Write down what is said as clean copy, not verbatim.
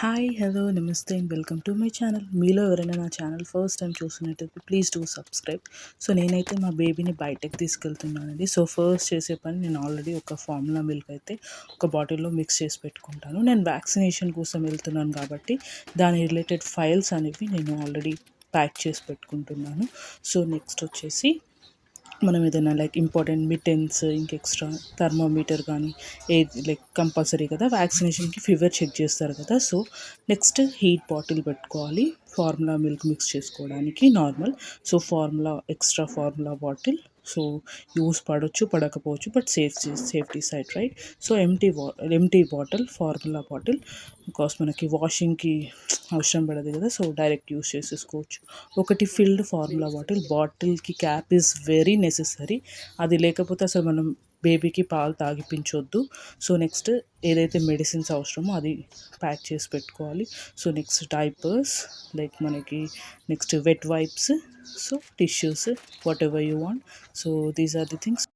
Hi hello నమస్తే and welcome to my channel. మీలో ఎవరైనా నా ఛానల్ ఫస్ట్ టైం చూస్తున్నట్టయితే ప్లీజ్ డూ సబ్స్క్రైబ్. సో నేనైతే మా బేబీని బయటకు తీసుకెళ్తున్నానండి. సో ఫస్ట్ చేసే పని, నేను ఆల్రెడీ ఒక ఫార్ములా మిల్క్ అయితే ఒక బాటిల్లో మిక్స్ చేసి పెట్టుకుంటాను. నేను వ్యాక్సినేషన్ కోసం వెళ్తున్నాను కాబట్టి దాని రిలేటెడ్ ఫైల్స్ అనేవి నేను ఆల్రెడీ ప్యాక్ చేసి పెట్టుకుంటున్నాను. సో నెక్స్ట్ వచ్చేసి మనం ఏదైనా లైక్ ఇంపార్టెంట్ మిటెన్స్, ఇంక ఎక్స్ట్రా థర్మోమీటర్ కానీ ఏది లైక్ కంపల్సరీ కదా, వ్యాక్సినేషన్కి ఫీవర్ చెక్ చేస్తారు కదా. సో నెక్స్ట్ హీట్ బాటిల్ పెట్టుకోవాలి ఫార్ములా మిల్క్ మిక్స్ చేసుకోవడానికి normal. So extra formula bottle. So use పడవచ్చు పడకపోవచ్చు, but safety side right. So empty bottle, formula bottle, because మనకి వాషింగ్కి అవసరం పడదు కదా, సో డైరెక్ట్ యూస్ చేసేసుకోవచ్చు. ఒకటి ఫిల్డ్ ఫార్ములా బాటిల్కి క్యాప్ ఈజ్ వెరీ నెసెసరీ. అది లేకపోతే అసలు మనం బేబీకి పాలు తాగిపించొద్దు. సో నెక్స్ట్ ఏదైతే మెడిసిన్స్ అవసరమో అది ప్యాక్ చేసి పెట్టుకోవాలి. సో నెక్స్ట్ డైపర్స్, లైక్ మనకి next wet wipes, so tissues, whatever you want. So these are the things.